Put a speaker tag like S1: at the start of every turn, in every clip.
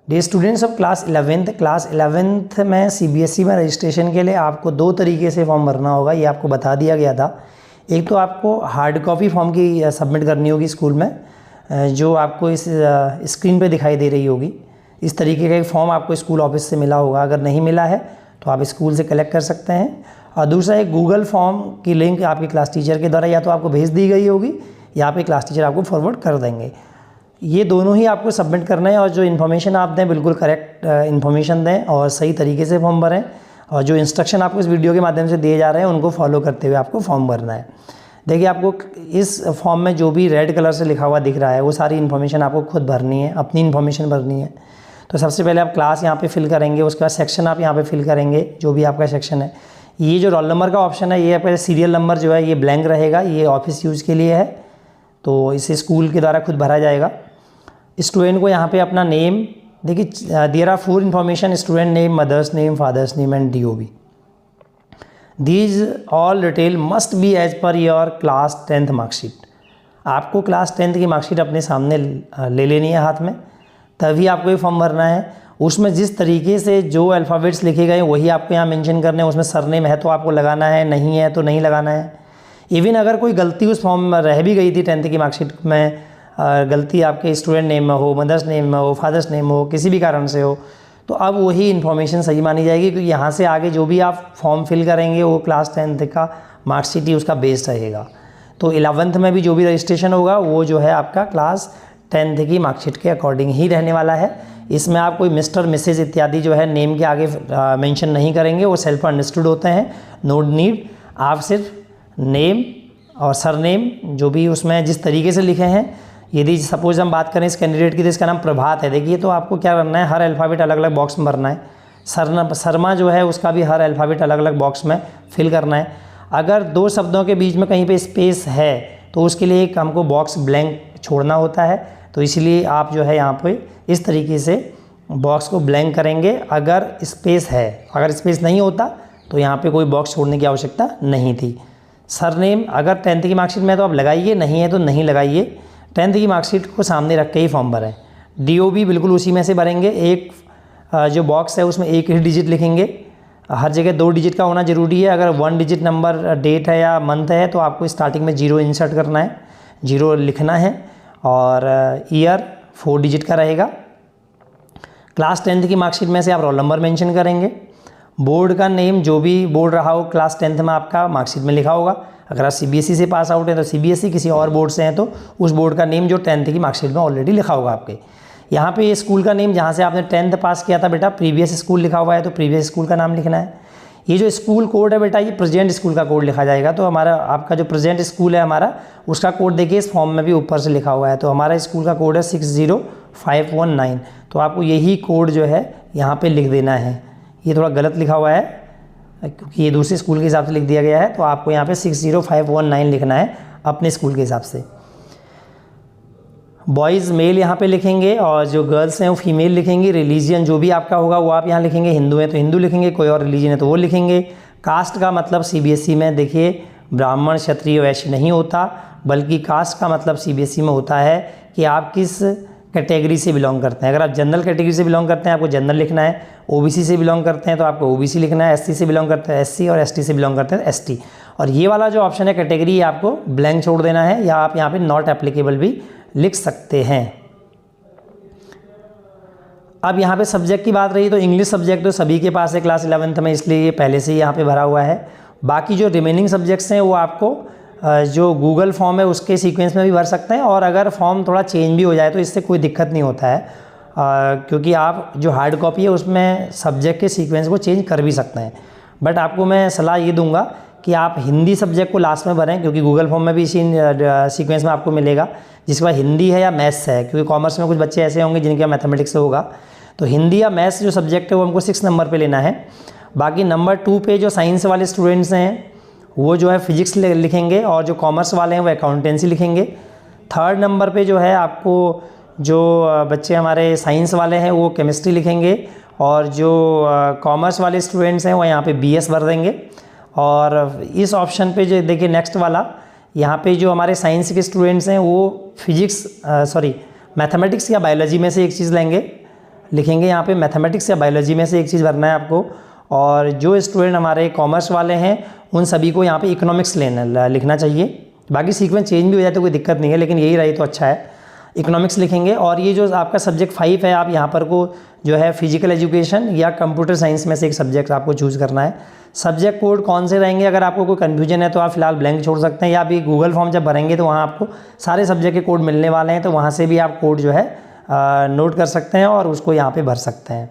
S1: Dear students of class 11th में CBSE में registration के लिए आपको 2 तरीके से फॉर्म भरना होगा, ये आपको बता दिया गया था। एक तो आपको हार्ड कॉपी फॉर्म की सबमिट करनी होगी स्कूल में, जो आपको इस स्क्रीन पे दिखाई दे रही होगी। इस तरीके का एक फॉर्म आपको स्कूल ऑफिस से मिला होगा। अगर नहीं मिला है तो आप स्कूल से कलेक्ट कर सकते हैं। और दूसरा एक गूगल फॉर्म की लिंक आपके क्लास टीचर के द्वारा या तो आपको भेज दी गई होगी या आपके क्लास टीचर आपको फॉरवर्ड कर देंगे। ये दोनों ही आपको सबमिट करना है और जो इन्फॉर्मेशन आप दें बिल्कुल करेक्ट इन्फॉर्मेशन दें और सही तरीके से फॉर्म भरें। और जो इंस्ट्रक्शन आपको इस वीडियो के माध्यम से दिए जा रहे हैं उनको फॉलो करते हुए आपको फॉर्म भरना है। देखिए, आपको इस फॉर्म में जो भी रेड कलर से लिखा हुआ दिख रहा है वो सारी इन्फॉर्मेशन आपको खुद भरनी है, अपनी इन्फॉर्मेशन भरनी है। तो सबसे पहले आप क्लास यहाँ पे फिल करेंगे, उसके बाद सेक्शन आप यहाँ पे फिल करेंगे, जो भी आपका सेक्शन है। ये जो रोल नंबर का ऑप्शन है, ये आपका सीरियल नंबर जो है ये ब्लैंक रहेगा, ये ऑफिस यूज़ के लिए है, तो इसे स्कूल के द्वारा खुद भरा जाएगा। स्टूडेंट को यहाँ पे अपना नेम, देखिए there are 4 information: student name, mother's name, father's name and DOB। These all detail must be as per your class 10th marksheet. आपको क्लास 10th की मार्कशीट अपने सामने ले लेनी है हाथ में, तभी आपको ये फॉर्म भरना है। उसमें जिस तरीके से जो अल्फ़ाबेट्स लिखे गए वही आपको यहाँ मेंशन करने हैं। उसमें सरनेम है तो आपको लगाना है, नहीं है तो नहीं लगाना है। इवन अगर कोई गलती उस फॉर्म में रह भी गई थी 10th की मार्कशीट में, गलती आपके स्टूडेंट नेम में हो, मदर्स नेम में हो, फादर्स नेम हो, किसी भी कारण से हो, तो अब वही इन्फॉर्मेशन सही मानी जाएगी, क्योंकि यहाँ से आगे जो भी आप फॉर्म फिल करेंगे वो क्लास 10th का मार्कशीट ही उसका बेस रहेगा। तो 11th में भी जो भी रजिस्ट्रेशन होगा वो जो है आपका क्लास 10th की मार्कशीट के अकॉर्डिंग ही रहने वाला है। इसमें आप कोई मिस्टर, मिसेज इत्यादि जो है नेम के आगे मेंशन नहीं करेंगे, वो सेल्फ अंडरस्टूड होते हैं, नो नीड। आप सिर्फ नेम और सरनेम जो भी उसमें जिस तरीके से लिखे हैं, यदि सपोज हम बात करें इस कैंडिडेट की तो इसका नाम प्रभात है, देखिए, तो आपको क्या करना है, हर अल्फ़ाबेट अलग अलग बॉक्स में भरना है। शर्मा जो है उसका भी हर अल्फ़ाबेट अलग अलग बॉक्स में फिल करना है। अगर 2 शब्दों के बीच में कहीं पे स्पेस है तो उसके लिए एक हमको बॉक्स ब्लैंक छोड़ना होता है, तो इसलिए आप जो है यहाँ पे इस तरीके से बॉक्स को ब्लैंक करेंगे अगर स्पेस है। अगर स्पेस नहीं होता तो यहाँ पे कोई बॉक्स छोड़ने की आवश्यकता नहीं थी। सरनेम अगर 10th की मार्कशीट में तो आप लगाइए, नहीं है तो नहीं लगाइए। 10th की मार्कशीट को सामने रख के ही फॉर्म भरें। DOB बिल्कुल उसी में से भरेंगे। एक जो बॉक्स है उसमें एक ही डिजिट लिखेंगे, हर जगह 2 डिजिट का होना ज़रूरी है। अगर 1 डिजिट नंबर डेट है या मंथ है तो आपको स्टार्टिंग में 0 इंसर्ट करना है, 0 लिखना है, और ईयर 4 डिजिट का रहेगा। क्लास 10th की मार्कशीट में से आप रोल नंबर मेंशन करेंगे। बोर्ड का नेम जो भी बोर्ड रहा हो क्लास 10th में आपका मार्कशीट में लिखा होगा। अगर आप CBSE से पास आउट हैं तो CBSE, किसी और बोर्ड से हैं तो उस बोर्ड का नेम जो 10th की मार्कशीट में ऑलरेडी लिखा होगा आपके। यहाँ पे ये स्कूल का नेम जहाँ से आपने 10th पास किया था बेटा, प्रीवियस स्कूल लिखा हुआ है तो प्रीवियस स्कूल का नाम लिखना है। ये जो स्कूल कोड है बेटा, ये प्रेजेंट स्कूल का कोड लिखा जाएगा। तो हमारा आपका जो प्रेजेंट स्कूल है हमारा, उसका कोड देखिए इस फॉर्म में भी ऊपर से लिखा हुआ है। तो हमारा स्कूल का कोड है 60519। तो आपको यही कोड जो है यहाँ पे लिख देना है। ये थोड़ा गलत लिखा हुआ है क्योंकि ये दूसरे स्कूल के हिसाब से लिख दिया गया है, तो आपको यहाँ पे 60519 लिखना है अपने स्कूल के हिसाब से। बॉयज़ मेल यहाँ पे लिखेंगे और जो गर्ल्स हैं वो फीमेल लिखेंगी। रिलीजियन जो भी आपका होगा वो आप यहाँ लिखेंगे, हिंदू है तो हिंदू लिखेंगे, कोई और रिलीजन है तो वो लिखेंगे। कास्ट का मतलब CBSE में देखिए ब्राह्मण, क्षत्रिय, वैश्य नहीं होता, बल्कि कास्ट का मतलब CBSE में होता है कि आप किस कैटेगरी से बिलोंग करते हैं। अगर आप जनरल कैटेगरी से बिलोंग करते हैं आपको जनरल लिखना है, OBC से बिलोंग करते हैं तो आपको OBC लिखना है, SC से बिलोंग करते हैं SC, और ST से बिलोंग करते हैं ST। और ये वाला जो ऑप्शन है कैटेगरी, आपको ब्लैंक छोड़ देना है, या आप यहाँ पे नॉट एप्लीकेबल भी लिख सकते हैं। अब यहाँ पे सब्जेक्ट की बात रही तो इंग्लिश सब्जेक्ट तो सभी के पास है क्लास 11th में, इसलिए ये पहले से ही यहाँ पे भरा हुआ है। बाकी जो रिमेनिंग सब्जेक्ट्स हैं वो आपको जो गूगल फॉर्म है उसके सीक्वेंस में भी भर सकते हैं, और अगर फॉर्म थोड़ा चेंज भी हो जाए तो इससे कोई दिक्कत नहीं होता है, क्योंकि आप जो हार्ड कॉपी है उसमें सब्जेक्ट के सीक्वेंस को चेंज कर भी सकते हैं। बट आपको मैं सलाह ये दूंगा कि आप हिंदी सब्जेक्ट को लास्ट में भरें, क्योंकि गूगल फॉर्म में भी इसी सीक्वेंस में आपको मिलेगा, जिसके बाद हिंदी है या मैथ्स है, क्योंकि कॉमर्स में कुछ बच्चे ऐसे होंगे जिनके मैथमेटिक्स से होगा, तो हिंदी या मैथ्स जो सब्जेक्ट है वो हमको 6 नंबर पर लेना है। बाकी नंबर 2 पे जो साइंस वाले स्टूडेंट्स हैं वो जो है फिजिक्स लिखेंगे, और जो कॉमर्स वाले हैं वो अकाउंटेंसी लिखेंगे। 3rd नंबर पे जो है आपको जो बच्चे हमारे साइंस वाले हैं वो केमिस्ट्री लिखेंगे, और जो कॉमर्स वाले स्टूडेंट्स हैं वो यहाँ पे BS भर देंगे। और इस ऑप्शन पे जो देखिए नेक्स्ट वाला, यहाँ पे जो हमारे साइंस के स्टूडेंट्स हैं वो मैथमेटिक्स या बायोलॉजी में से एक चीज़ लेंगे, लिखेंगे यहाँ पे मैथमेटिक्स या बायोलॉजी में से एक चीज़ भरना है आपको। और जो स्टूडेंट हमारे कॉमर्स वाले हैं उन सभी को यहाँ पे इकोनॉमिक्स लिखना चाहिए। बाकी सीक्वेंस चेंज भी हो जाए तो कोई दिक्कत नहीं है, लेकिन यही रहे तो अच्छा है। इकोनॉमिक्स लिखेंगे। और ये जो आपका सब्जेक्ट 5 है, आप यहाँ पर को जो है फिजिकल एजुकेशन या कंप्यूटर साइंस में से एक सब्जेक्ट आपको चूज़ करना है। सब्जेक्ट कोड कौन से रहेंगे, अगर आपको कोई कन्फ्यूजन है तो आप फिलहाल ब्लैंक छोड़ सकते हैं, या अभी गूगल फॉर्म जब भरेंगे तो वहाँ आपको सारे सब्जेक्ट के कोड मिलने वाले हैं, तो वहाँ से भी आप कोड जो है नोट कर सकते हैं और उसको यहाँ पे भर सकते हैं।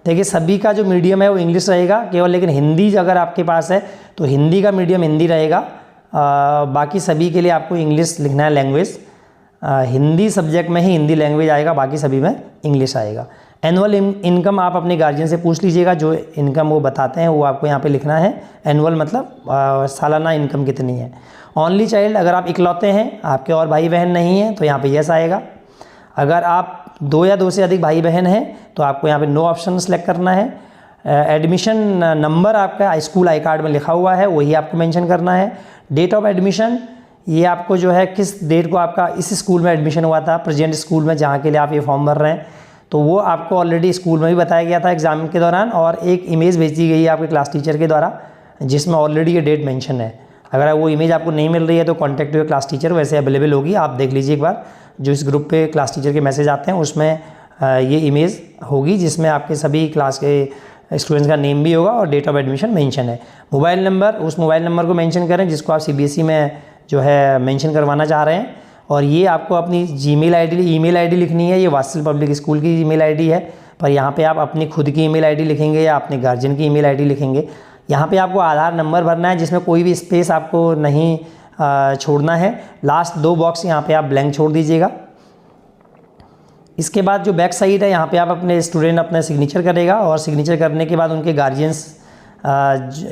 S1: देखिए सभी का जो मीडियम है वो इंग्लिश रहेगा केवल, लेकिन हिंदी अगर आपके पास है तो हिंदी का मीडियम हिंदी रहेगा। बाकी सभी के लिए आपको इंग्लिश लिखना है लैंग्वेज। हिंदी सब्जेक्ट में ही हिंदी लैंग्वेज आएगा, बाकी सभी में इंग्लिश आएगा। एनुअल इनकम आप अपने गार्जियन से पूछ लीजिएगा, जो इनकम वो बताते हैं वो आपको यहाँ पे लिखना है। एनुअल मतलब सालाना इनकम कितनी है। ओनली चाइल्ड, अगर आप इकलौते हैं, आपके और भाई बहन नहीं हैं, तो यहाँ पे यस आएगा। अगर आप 2 या 2 से अधिक भाई बहन हैं तो आपको यहाँ पे नो ऑप्शन सेलेक्ट करना है। एडमिशन नंबर आपका स्कूल आई कार्ड में लिखा हुआ है वही आपको मेंशन करना है। डेट ऑफ एडमिशन, ये आपको जो है किस डेट को आपका इस स्कूल में एडमिशन हुआ था, प्रेजेंट स्कूल में जहाँ के लिए आप ये फॉर्म भर रहे हैं, तो वो आपको ऑलरेडी स्कूल में भी बताया गया था एग्ज़ाम के दौरान, और एक इमेज भेजी गई है आपके क्लास टीचर के द्वारा जिसमें ऑलरेडी ये डेट मेंशन है। अगर वो इमेज आपको नहीं मिल रही है तो कॉन्टैक्ट योर क्लास टीचर, वैसे अवेलेबल होगी, आप देख लीजिए एक बार। जो इस ग्रुप पे क्लास टीचर के मैसेज आते हैं उसमें ये इमेज होगी जिसमें आपके सभी क्लास के स्टूडेंट्स का नेम भी होगा और डेट ऑफ एडमिशन मेंशन है। मोबाइल नंबर, उस मोबाइल नंबर को मेंशन करें जिसको आप सीबीएसई में जो है मेंशन करवाना चाह रहे हैं। और ये आपको अपनी जीमेल आईडी, ईमेल आईडी लिखनी है। ये वात्सल पब्लिक स्कूल की ईमेल आईडी है, पर यहाँ पे आप अपनी खुद की ईमेल आईडी लिखेंगे या अपने गार्जियन की ईमेल आईडी लिखेंगे। यहाँ पे आपको आधार नंबर भरना है जिसमें कोई भी स्पेस आपको नहीं छोड़ना है। लास्ट 2 बॉक्स यहाँ पे आप ब्लैंक छोड़ दीजिएगा। इसके बाद जो बैक साइड है यहाँ पे आप अपने स्टूडेंट अपना सिग्नेचर करेगा, और सिग्नेचर करने के बाद उनके गार्जियंस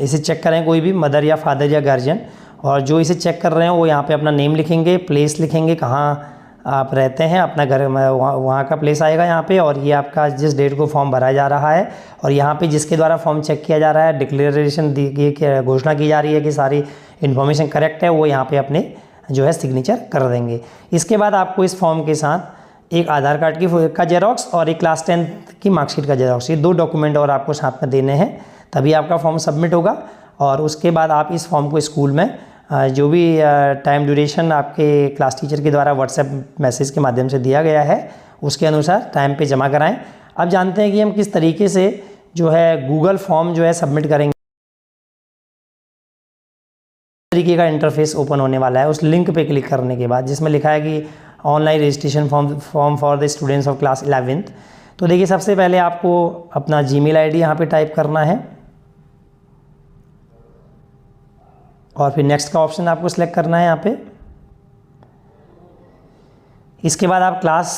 S1: इसे चेक करें, कोई भी मदर या फादर या गार्जियन, और जो इसे चेक कर रहे हैं वो यहाँ पे अपना नेम लिखेंगे, प्लेस लिखेंगे, कहाँ आप रहते हैं, अपना घर वहाँ का प्लेस आएगा यहाँ पे, और ये आपका जिस डेट को फॉर्म भरा जा रहा है, और यहाँ पे जिसके द्वारा फॉर्म चेक किया जा रहा है, डिक्लेरेशन दी घोषणा की जा रही है कि सारी इन्फॉर्मेशन करेक्ट है, वो यहाँ पे अपने जो है सिग्नेचर कर देंगे। इसके बाद आपको इस फॉर्म के साथ एक आधार कार्ड का जेरॉक्स और एक क्लास 10 की मार्कशीट का जेरॉक्स, ये 2 डॉक्यूमेंट और आपको साथ में देने हैं, तभी आपका फॉर्म सबमिट होगा। और उसके बाद आप इस फॉर्म को स्कूल में जो भी टाइम ड्यूरेशन आपके क्लास टीचर के द्वारा व्हाट्सएप मैसेज के माध्यम से दिया गया है उसके अनुसार टाइम पे जमा कराएं। अब जानते हैं कि हम किस तरीके से जो है गूगल फॉर्म जो है सबमिट करेंगे। तरीके का इंटरफेस ओपन होने वाला है उस लिंक पे क्लिक करने के बाद, जिसमें लिखा है कि online registration form for the students of class 11th। तो देखिए सबसे पहले आपको अपना जीमेल आईडी यहाँ पे टाइप करना है, और फिर नेक्स्ट का ऑप्शन आपको सिलेक्ट करना है यहाँ पे। इसके बाद आप क्लास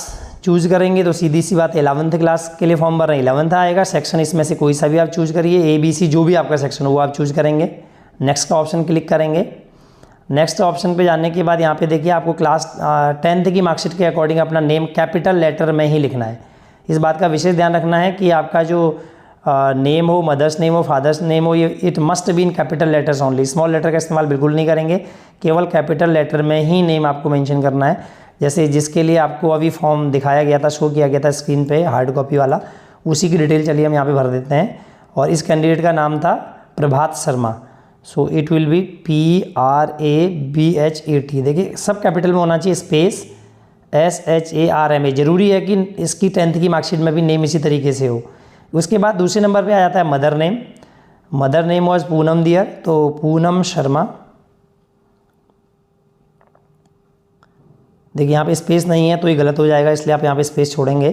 S1: चूज़ करेंगे, तो सीधी सी बात 11th क्लास के लिए फॉर्म भर रहे हैं 11th आएगा। सेक्शन इसमें से कोई सा भी आप चूज़ करिए, ABC जो भी आपका सेक्शन हो वो आप चूज़ करेंगे। नेक्स्ट का ऑप्शन क्लिक करेंगे। नेक्स्ट ऑप्शन पे जाने के बाद यहाँ पे देखिए आपको क्लास 10th की मार्कशीट के अकॉर्डिंग अपना नेम कैपिटल लेटर में ही लिखना है। इस बात का विशेष ध्यान रखना है कि आपका जो नेम हो, मदर्स नेम हो, फादर्स नेम हो, ये it must be in capital letters only. Small letter का इस्तेमाल बिल्कुल नहीं करेंगे, केवल कैपिटल लेटर में ही नेम आपको मेंशन करना है। जैसे जिसके लिए आपको अभी फॉर्म दिखाया गया था, शो किया गया था स्क्रीन पे हार्ड कॉपी वाला, उसी की डिटेल चलिए हम यहाँ पे भर देते हैं। और इस कैंडिडेट का नाम था Prabhat Sharma, so it will be PRABHAT। देखिए सब कैपिटल में होना चाहिए, स्पेस SHARMA। जरूरी है कि इसकी 10th की मार्कशीट में भी नेम इसी तरीके से हो। उसके बाद दूसरे नंबर पे आ जाता है mother name. Mother name was Poonam दियर, तो पूनम शर्मा। देखिए यहाँ पे स्पेस नहीं है तो ये गलत हो जाएगा, इसलिए आप यहाँ पे स्पेस छोड़ेंगे।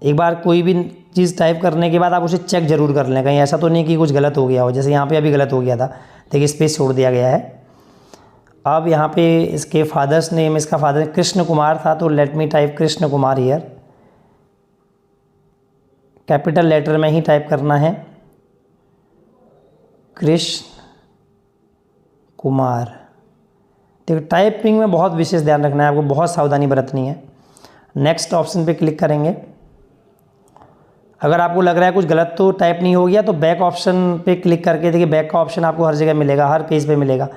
S1: एक बार कोई भी चीज़ टाइप करने के बाद आप उसे चेक जरूर कर लें, कहीं ऐसा तो नहीं कि कुछ गलत हो गया हो, जैसे यहाँ पे अभी गलत हो गया था। देखिए स्पेस छोड़ दिया गया है। अब यहाँ पे इसके फादर्स नेम, इसका फादर कृष्ण कुमार था, तो let me type Krishna Kumar here. Capital letter में ही टाइप करना है, कृष्ण कुमार। देखो टाइपिंग में बहुत विशेष ध्यान रखना है, आपको बहुत सावधानी बरतनी है। नेक्स्ट ऑप्शन पे क्लिक करेंगे। अगर आपको लग रहा है कुछ गलत तो टाइप नहीं हो गया, तो बैक ऑप्शन पे क्लिक करके देखिए, बैक का ऑप्शन आपको हर जगह मिलेगा, हर पेज पे मिलेगा।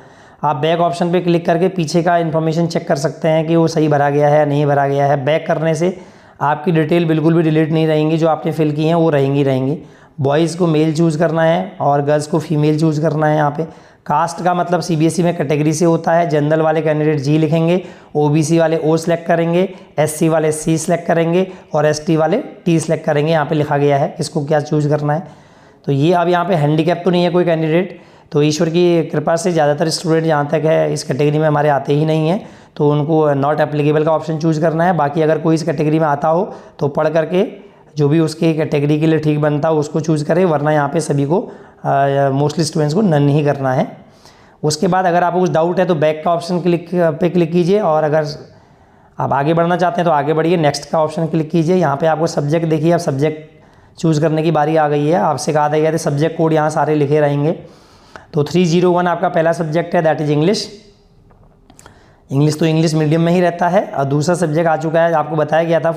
S1: आप बैक ऑप्शन पे क्लिक करके पीछे का इन्फॉर्मेशन चेक कर सकते हैं कि वो सही भरा गया है या नहीं भरा गया है। बैक करने से आपकी डिटेल बिल्कुल भी डिलीट नहीं रहेंगी, जो आपने फिल की हैं वो रहेंगी। बॉयज़ को मेल चूज़ करना है और गर्ल्स को फीमेल चूज़ करना है। यहाँ पे कास्ट का मतलब सीबीएसई में कैटेगरी से होता है। जनरल वाले कैंडिडेट जी लिखेंगे, ओबीसी वाले ओ सिलेक्ट करेंगे, एससी वाले सी सिलेक्ट करेंगे और एसटी वाले टी सिलेक्ट करेंगे। यहाँ पे लिखा गया है किसको क्या चूज़ करना है। तो ये अब यहाँ पे हैंडीकैप तो नहीं है कोई कैंडिडेट, तो ईश्वर की कृपा से ज़्यादातर स्टूडेंट जहाँ तक है इस कैटेगरी में हमारे आते ही नहीं हैं, तो उनको नॉट एप्लीकेबल का ऑप्शन चूज़ करना है। बाकी अगर कोई इस कैटेगरी में आता हो तो पढ़ करके जो भी उसके कैटेगरी के लिए ठीक बनता हो उसको चूज़ करें, वरना यहाँ पे सभी को मोस्टली स्टूडेंट्स को नन ही करना है। उसके बाद अगर आपको कुछ डाउट है तो बैक का ऑप्शन क्लिक कीजिए, और अगर आप आगे बढ़ना चाहते हैं तो आगे बढ़िए, नेक्स्ट का ऑप्शन क्लिक कीजिए। यहाँ पे आपको सब्जेक्ट देखिए, अब सब्जेक्ट चूज़ करने की बारी आ गई है। आपसे कहा गया था सब्जेक्ट कोड यहाँ सारे लिखे रहेंगे। तो 301 आपका पहला सब्जेक्ट है, दैट इज़ इंग्लिश। इंग्लिश तो इंग्लिश मीडियम में ही रहता है। और दूसरा सब्जेक्ट आ चुका है, आपको बताया गया था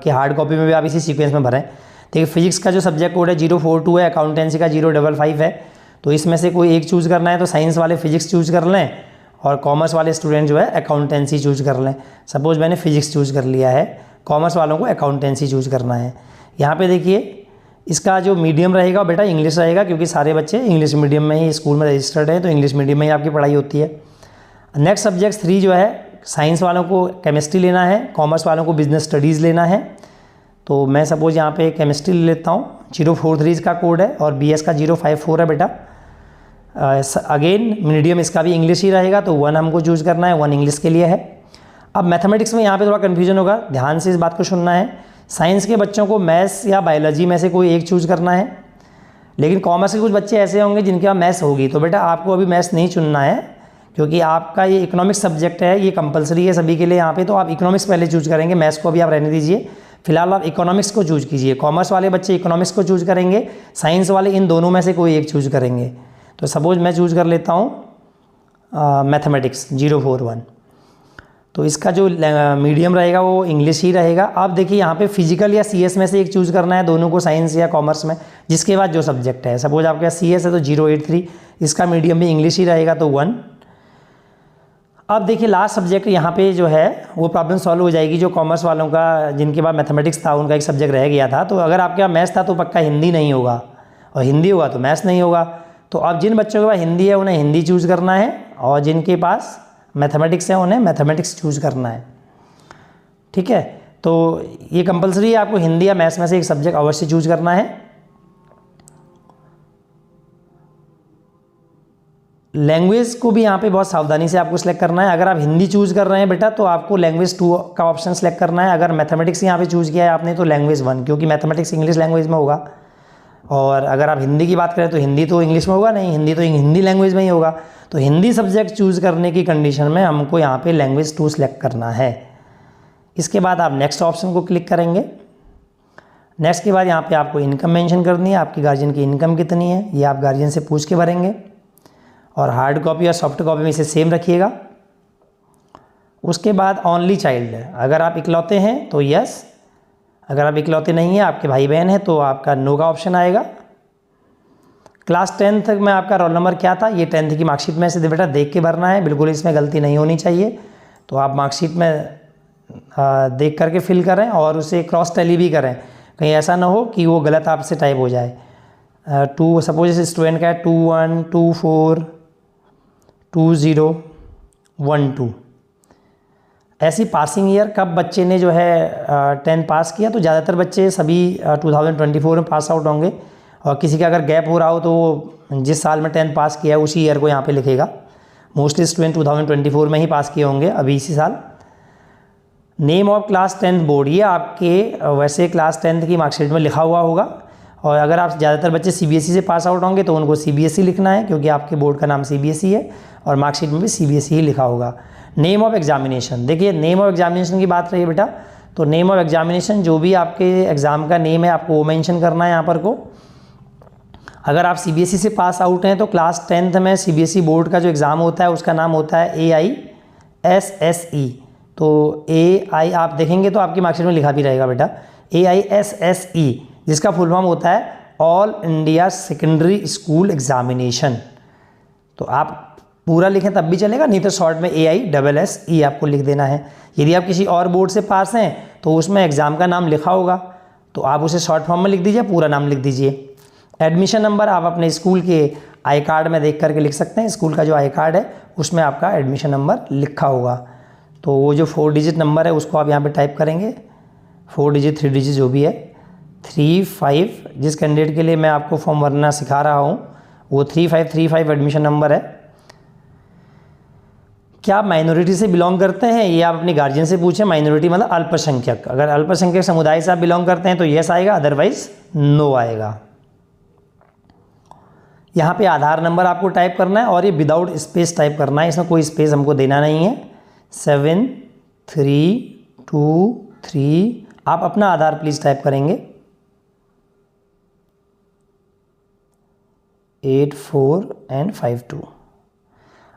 S1: कि हार्ड कॉपी में भी आप इसी सीक्वेंस में भरें। देखिए फिजिक्स का जो सब्जेक्ट कोड है 042 है, अकाउंटेंसी का 055 है। तो इसमें से कोई एक चूज़ करना है, तो साइंस वाले फिजिक्स चूज़ कर लें और कॉमर्स वाले स्टूडेंट जो है अकाउंटेंसी चूज़ कर लें। सपोज मैंने फिजिक्स चूज़ कर लिया है, कॉमर्स वालों को अकाउंटेंसी चूज़ करना है। यहाँ पे देखिए इसका जो मीडियम रहेगा बेटा इंग्लिश रहेगा, क्योंकि सारे बच्चे इंग्लिश मीडियम में ही स्कूल में रजिस्टर्ड हैं, तो इंग्लिश मीडियम में ही आपकी पढ़ाई होती है। नेक्स्ट सब्जेक्ट 3 जो है, साइंस वालों को केमिस्ट्री लेना है, कॉमर्स वालों को बिजनेस स्टडीज़ लेना है। तो मैं सपोज यहाँ पे केमिस्ट्री ले लेता हूँ, 043 का कोड है और बीएस का 054 है बेटा। अगेन मीडियम इसका भी इंग्लिश ही रहेगा, तो 1 हमको चूज़ करना है, 1 इंग्लिश के लिए है। अब मैथमेटिक्स में यहाँ पे थोड़ा कन्फ्यूजन होगा, ध्यान से इस बात को सुनना है। साइंस के बच्चों को मैथ्स या बायोलॉजी में से कोई एक चूज़ करना है, लेकिन कॉमर्स के कुछ बच्चे ऐसे होंगे जिनके यहाँ मैथ्स होगी, तो बेटा आपको अभी मैथ्स नहीं चुनना है, क्योंकि आपका ये इकोनॉमिक्स सब्जेक्ट है, ये कंपलसरी है सभी के लिए यहाँ पे। तो आप इकोनॉमिक्स पहले चूज़ करेंगे, मैथ्स को अभी आप रहने दीजिए, फिलहाल आप इकोनॉमिक्स को चूज़ कीजिए। कॉमर्स वाले बच्चे इकोनॉमिक्स को चूज़ करेंगे, साइंस वाले इन दोनों में से कोई एक चूज़ करेंगे। तो सपोज मैं चूज़ कर लेता हूँ मैथमेटिक्स 041। तो इसका जो मीडियम रहेगा वो इंग्लिश ही रहेगा। अब देखिए यहाँ पे फिजिकल या सीएस में से एक चूज़ करना है, दोनों को साइंस या कॉमर्स में, जिसके बाद जो सब्जेक्ट है। सपोज आपके पास सीएस है तो 083, इसका मीडियम भी इंग्लिश ही रहेगा, तो 1। अब देखिए लास्ट सब्जेक्ट यहाँ पे जो है वो प्रॉब्लम सॉल्व हो जाएगी, जो कॉमर्स वालों का जिनके पास मैथमेटिक्स था उनका एक सब्जेक्ट रह गया था। तो अगर आपके पास मैथ्स था तो पक्का हिंदी नहीं होगा, और हिंदी होगा तो मैथ्स नहीं होगा। तो अब जिन बच्चों के पास हिंदी है उन्हें हिंदी चूज़ करना है, और जिनके पास मैथमेटिक्स है उन्हें मैथमेटिक्स चूज़ करना है। ठीक है, तो ये कंपलसरी है, आपको हिंदी या मैथ्स में से एक सब्जेक्ट अवश्य चूज़ करना है। लैंग्वेज को भी यहाँ पे बहुत सावधानी से आपको सिलेक्ट करना है। अगर आप हिंदी चूज़ कर रहे हैं बेटा तो आपको लैंग्वेज 2 का ऑप्शन सेलेक्ट करना है। अगर मैथमेटिक्स यहाँ पे चूज़ किया है आपने तो लैंग्वेज 1, क्योंकि मैथमेटिक्स इंग्लिश लैंग्वेज में होगा। और अगर आप हिंदी की बात करें तो हिंदी तो इंग्लिश में होगा नहीं, हिंदी तो हिंदी लैंग्वेज में ही होगा। तो हिंदी सब्जेक्ट चूज़ करने की कंडीशन में हमको यहाँ पे लैंग्वेज 2 सेलेक्ट करना है। इसके बाद आप नेक्स्ट ऑप्शन को क्लिक करेंगे। नेक्स्ट के बाद यहाँ पे आपको इनकम मेंशन करनी है, आपकी गार्जियन की इनकम कितनी है ये आप गार्जियन से पूछ के भरेंगे, और हार्ड कॉपी या सॉफ्ट कॉपी में इसे सेम रखिएगा। उसके बाद ओनली चाइल्ड है, अगर आप इकलौते हैं तो यस, अगर आप इकलौते नहीं हैं, आपके भाई बहन हैं, तो आपका नो का ऑप्शन आएगा। क्लास 10 में आपका रोल नंबर क्या था, ये 10th की मार्कशीट में से बेटा देख के भरना है, बिल्कुल इसमें गलती नहीं होनी चाहिए। तो आप मार्कशीट में देख करके फिल करें और उसे क्रॉस टैली भी करें, कहीं ऐसा ना हो कि वो गलत आपसे टाइप हो जाए। 2 सपोज इस स्टूडेंट का है 21 24 20 12। ऐसी पासिंग ईयर कब बच्चे ने जो है 10 पास किया, तो ज़्यादातर बच्चे सभी 2024 में पास आउट होंगे, और किसी का अगर गैप हो रहा हो तो वो जिस साल में 10 पास किया है उसी ईयर को यहाँ पे लिखेगा। मोस्टली स्टूडेंट 2024 में ही पास किए होंगे अभी इसी साल। नेम ऑफ क्लास 10 बोर्ड, ये आपके वैसे क्लास 10 की मार्कशीट में लिखा हुआ होगा, और अगर आप ज़्यादातर बच्चे सीबीएसई से पास आउट होंगे तो उनको सीबीएसई लिखना है, क्योंकि आपके बोर्ड का नाम सीबीएसई है और मार्कशीट में भी सीबीएसई ही लिखा होगा। नेम ऑफ एग्जामिनेशन, देखिए नेम ऑफ एग्जामिनेशन की बात रही है बेटा, तो नेम ऑफ एग्जामिनेशन जो भी आपके एग्ज़ाम का नेम है आपको वो मेंशन करना है यहाँ पर को। अगर आप सीबीएसई से पास आउट हैं तो क्लास 10 में सीबीएसई बोर्ड का जो एग्ज़ाम होता है उसका नाम होता है AISSE। तो AI आप देखेंगे तो आपकी मार्कशीट में लिखा भी रहेगा बेटा AISSE, जिसका फुल फॉर्म होता है all India secondary school examination. तो आप पूरा लिखें तब भी चलेगा, नहीं तो शॉर्ट में AISSE आपको लिख देना है। यदि आप किसी और बोर्ड से पास हैं तो उसमें एग्ज़ाम का नाम लिखा होगा तो आप उसे शॉर्ट फॉर्म में लिख दीजिए, पूरा नाम लिख दीजिए। एडमिशन नंबर आप अपने स्कूल के आई कार्ड में देख करके लिख सकते हैं। स्कूल का जो आई कार्ड है उसमें आपका एडमिशन नंबर लिखा होगा, तो वो जो 4 डिजिट नंबर है उसको आप यहाँ पे टाइप करेंगे, 4 डिजिट 3 डिजिट जो भी है, 35। जिस कैंडिडेट के लिए मैं आपको फॉर्म भरना सिखा रहा हूँ वो 3535 एडमिशन नंबर है। क्या आप माइनॉरिटी से बिलोंग करते हैं, ये आप अपनी गार्जियन से पूछें। माइनॉरिटी मतलब अल्पसंख्यक, अगर अल्पसंख्यक समुदाय से आप बिलोंग करते हैं तो येस आएगा, अदरवाइज नो आएगा। यहाँ पे आधार नंबर आपको टाइप करना है और ये विदाउट स्पेस टाइप करना है, इसमें कोई स्पेस हमको देना नहीं है। 7323 आप अपना आधार प्लीज़ टाइप करेंगे। 8452।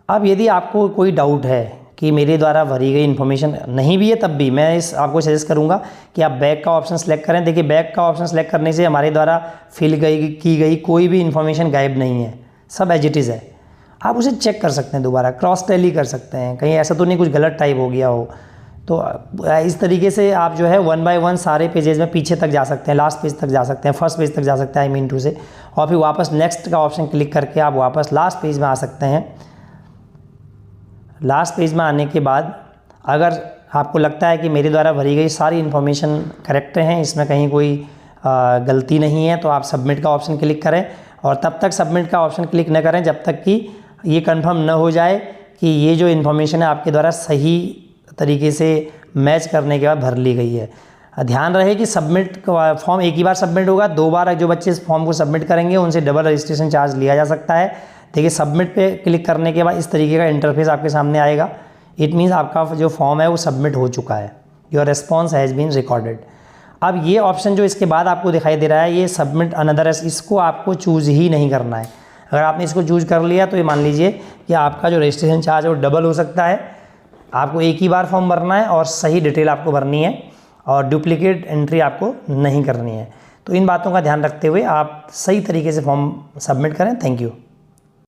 S1: अब यदि आपको कोई डाउट है कि मेरे द्वारा भरी गई इन्फॉर्मेशन नहीं भी है तब भी मैं आपको सजेस्ट करूंगा कि आप बैक का ऑप्शन सेलेक्ट करें। देखिए बैक का ऑप्शन सेलेक्ट करने से हमारे द्वारा की गई कोई भी इन्फॉर्मेशन गायब नहीं है, सब एज इट इज़ है। आप उसे चेक कर सकते हैं, दोबारा क्रॉस टैली कर सकते हैं, कहीं ऐसा तो नहीं कुछ गलत टाइप हो गया हो। तो इस तरीके से आप जो है 1 बाय 1 सारे पेजेस में पीछे तक जा सकते हैं, लास्ट पेज तक जा सकते हैं, फर्स्ट पेज तक जा सकते हैं आई मीन टू से, और फिर वापस नेक्स्ट का ऑप्शन क्लिक करके आप वापस लास्ट पेज में आ सकते हैं। लास्ट पेज में आने के बाद अगर आपको लगता है कि मेरे द्वारा भरी गई सारी इन्फॉर्मेशन करेक्ट हैं, इसमें कहीं कोई गलती नहीं है, तो आप सबमिट का ऑप्शन क्लिक करें और तब तक सबमिट का ऑप्शन क्लिक न करें जब तक कि ये कंफर्म न हो जाए कि ये जो इन्फॉर्मेशन है आपके द्वारा सही तरीके से मैच करने के बाद भर ली गई है। ध्यान रहे कि सबमिट फॉर्म एक ही बार सबमिट होगा, 2 बार जो बच्चे इस फॉर्म को सबमिट करेंगे उनसे डबल रजिस्ट्रेशन चार्ज लिया जा सकता है। देखिए सबमिट पे क्लिक करने के बाद इस तरीके का इंटरफेस आपके सामने आएगा। इट मीन्स आपका जो फॉर्म है वो सबमिट हो चुका है, your response has been recorded. अब ये ऑप्शन जो इसके बाद आपको दिखाई दे रहा है ये सबमिट अनदर, इसको आपको चूज़ ही नहीं करना है। अगर आपने इसको चूज़ कर लिया तो ये मान लीजिए कि आपका जो रजिस्ट्रेशन चार्ज है वो डबल हो सकता है। आपको एक ही बार फॉर्म भरना है और सही डिटेल आपको भरनी है और डुप्लीकेट एंट्री आपको नहीं करनी है। तो इन बातों का ध्यान रखते हुए आप सही तरीके से फॉर्म सबमिट करें। Thank you.